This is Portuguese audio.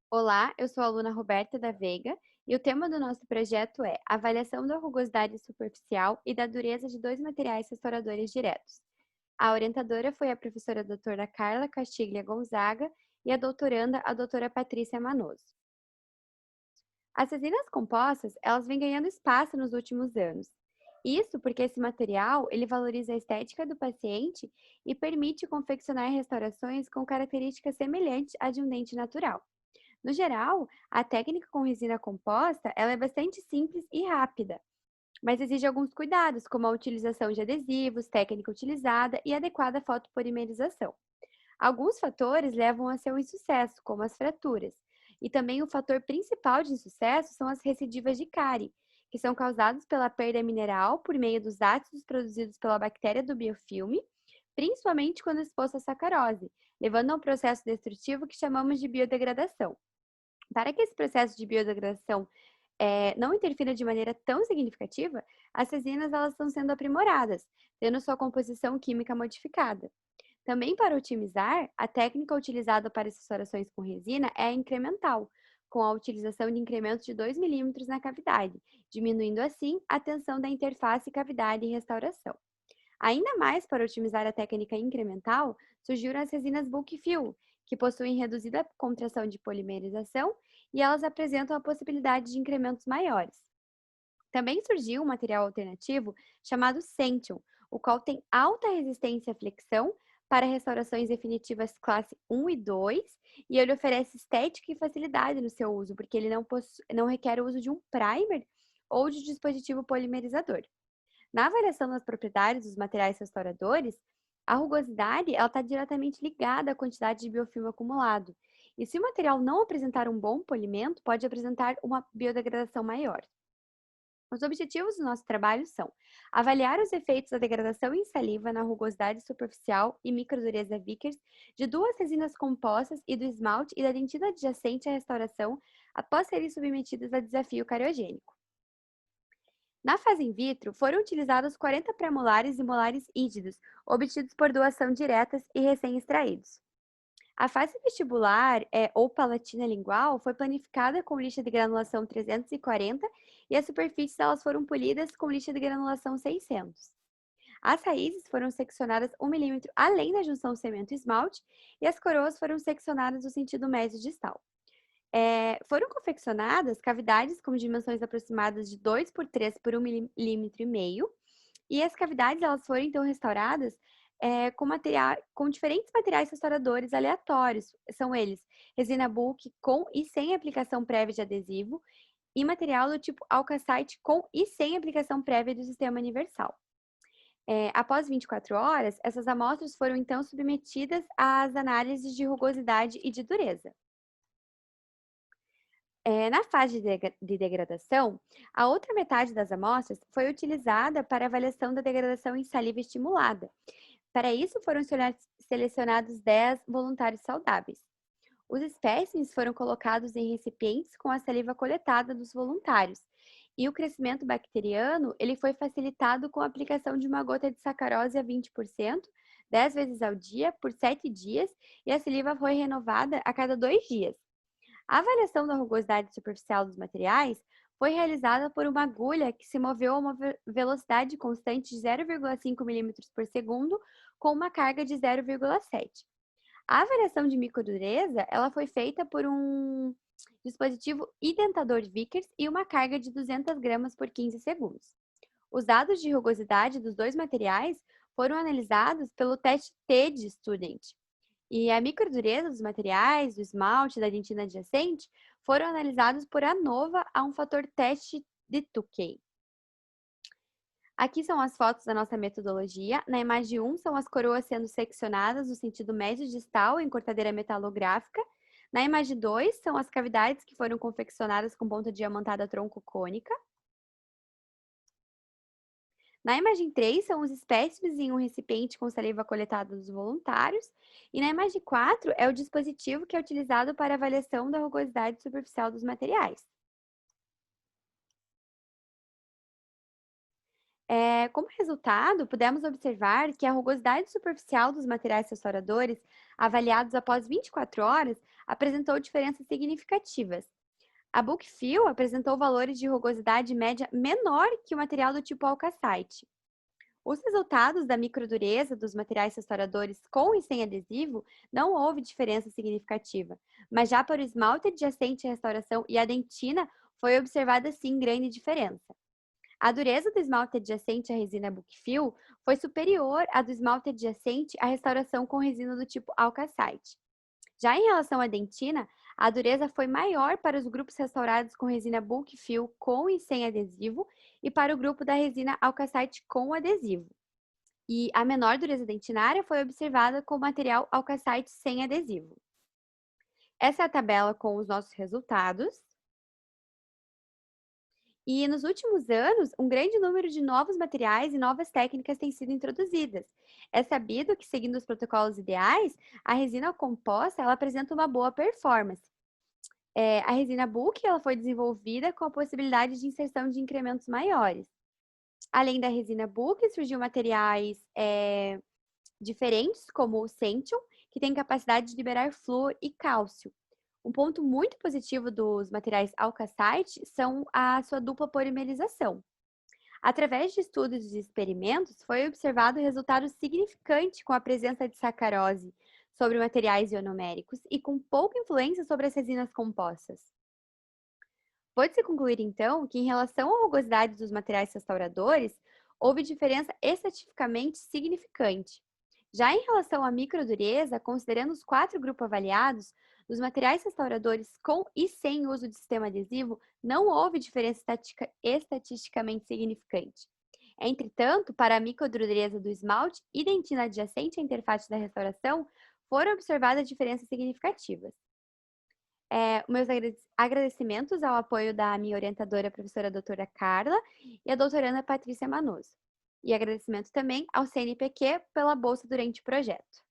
Olá, eu sou a aluna Roberta da Veiga e o tema do nosso projeto é Avaliação da rugosidade superficial e da dureza de dois materiais restauradores diretos. A orientadora foi a professora doutora Carla Castiglia Gonzaga e a doutoranda, a doutora Patrícia Manoso. As resinas compostas, elas vêm ganhando espaço nos últimos anos. Isso porque esse material, ele valoriza a estética do paciente e permite confeccionar restaurações com características semelhantes à de um dente natural. No geral, a técnica com resina composta, ela é bastante simples e rápida, mas exige alguns cuidados, como a utilização de adesivos, técnica utilizada e adequada fotopolimerização. Alguns fatores levam a seu insucesso, como as fraturas. E também o fator principal de insucesso são as recidivas de cárie, que são causadas pela perda mineral por meio dos ácidos produzidos pela bactéria do biofilme, principalmente quando exposto à sacarose, levando a um processo destrutivo que chamamos de biodegradação. Para que esse processo de biodegradação não interfira de maneira tão significativa, as resinas elas estão sendo aprimoradas, tendo sua composição química modificada. Também para otimizar, a técnica utilizada para essas restaurações com resina é a incremental, com a utilização de incrementos de 2 milímetros na cavidade, diminuindo assim a tensão da interface cavidade e restauração. Ainda mais para otimizar a técnica incremental, surgiram as resinas bulk fill, que possuem reduzida contração de polimerização e elas apresentam a possibilidade de incrementos maiores. Também surgiu um material alternativo chamado Centum, o qual tem alta resistência à flexão para restaurações definitivas classe 1 e 2, e ele oferece estética e facilidade no seu uso, porque ele não requer o uso de um primer ou de dispositivo polimerizador. Na avaliação das propriedades dos materiais restauradores, a rugosidade está diretamente ligada à quantidade de biofilme acumulado. E se o material não apresentar um bom polimento, pode apresentar uma biodegradação maior. Os objetivos do nosso trabalho são avaliar os efeitos da degradação em saliva na rugosidade superficial e microdureza Vickers de duas resinas compostas e do esmalte e da dentina adjacente à restauração após serem submetidas a desafio cariogênico. Na fase in vitro, foram utilizados 40 pré-molares e molares ígidos, obtidos por doação diretas e recém-extraídos. A fase vestibular ou palatina lingual foi planificada com lixa de granulação 340 e as superfícies elas foram polidas com lixa de granulação 600. As raízes foram seccionadas 1 milímetro além da junção cemento-esmalte e as coroas foram seccionadas no sentido médio distal. Foram confeccionadas cavidades com dimensões aproximadas de 2 por 3 por 1,5 mm, e as cavidades elas foram então restauradas com diferentes materiais restauradores aleatórios. São eles resina bulk com e sem aplicação prévia de adesivo e material do tipo alcacite com e sem aplicação prévia do sistema universal. Após 24 horas, essas amostras foram então submetidas às análises de rugosidade e de dureza. Na fase de degradação, a outra metade das amostras foi utilizada para avaliação da degradação em saliva estimulada. Para isso, foram selecionados 10 voluntários saudáveis. Os espécimes foram colocados em recipientes com a saliva coletada dos voluntários, e o crescimento bacteriano ele foi facilitado com a aplicação de uma gota de sacarose a 20%, 10 vezes ao dia, por 7 dias, e a saliva foi renovada a cada 2 dias. A avaliação da rugosidade superficial dos materiais foi realizada por uma agulha que se moveu a uma velocidade constante de 0,5 milímetros por segundo com uma carga de 0,7. A avaliação de microdureza ela foi feita por um dispositivo identador Vickers e uma carga de 200 gramas por 15 segundos. Os dados de rugosidade dos dois materiais foram analisados pelo teste TED Student, e a microdureza dos materiais, do esmalte e da dentina adjacente foram analisados por ANOVA a um fator teste de Tukey. Aqui são as fotos da nossa metodologia. Na imagem 1 são as coroas sendo seccionadas no sentido médio distal em cortadeira metalográfica. Na imagem 2 são as cavidades que foram confeccionadas com ponta diamantada tronco-cônica. Na imagem 3, são os espécimes em um recipiente com saliva coletada dos voluntários. E na imagem 4, é o dispositivo que é utilizado para avaliação da rugosidade superficial dos materiais. Como resultado, pudemos observar que a rugosidade superficial dos materiais restauradores, avaliados após 24 horas, apresentou diferenças significativas. A Bookfill apresentou valores de rugosidade média menor que o material do tipo alcacite. Os resultados da microdureza dos materiais restauradores com e sem adesivo não houve diferença significativa, mas já para o esmalte adjacente à restauração e a dentina foi observada sim grande diferença. A dureza do esmalte adjacente à resina Bookfill foi superior à do esmalte adjacente à restauração com resina do tipo alcacite. Já em relação à dentina, a dureza foi maior para os grupos restaurados com resina bulk fill com e sem adesivo e para o grupo da resina alcacite com adesivo. E a menor dureza dentinária foi observada com o material alcacite sem adesivo. Essa é a tabela com os nossos resultados. E nos últimos anos, um grande número de novos materiais e novas técnicas têm sido introduzidas. É sabido que, seguindo os protocolos ideais, a resina composta ela apresenta uma boa performance. A resina bulk ela foi desenvolvida com a possibilidade de inserção de incrementos maiores. Além da resina bulk, surgiu materiais diferentes, como o Centum, que tem capacidade de liberar flúor e cálcio. Um ponto muito positivo dos materiais alcacite são a sua dupla polimerização. Através de estudos e experimentos, foi observado resultado significante com a presença de sacarose sobre materiais ionoméricos e com pouca influência sobre as resinas compostas. Pode-se concluir, então, que em relação à rugosidade dos materiais restauradores, houve diferença estatisticamente significante. Já em relação à microdureza, considerando os 4 grupos avaliados, dos materiais restauradores com e sem uso de sistema adesivo, não houve diferença estatisticamente significante. Entretanto, para a microdureza do esmalte e dentina adjacente à interface da restauração, foram observadas diferenças significativas. Meus agradecimentos ao apoio da minha orientadora, a professora doutora Carla, e a doutoranda Patrícia Manoso. E agradecimento também ao CNPq pela bolsa durante o projeto.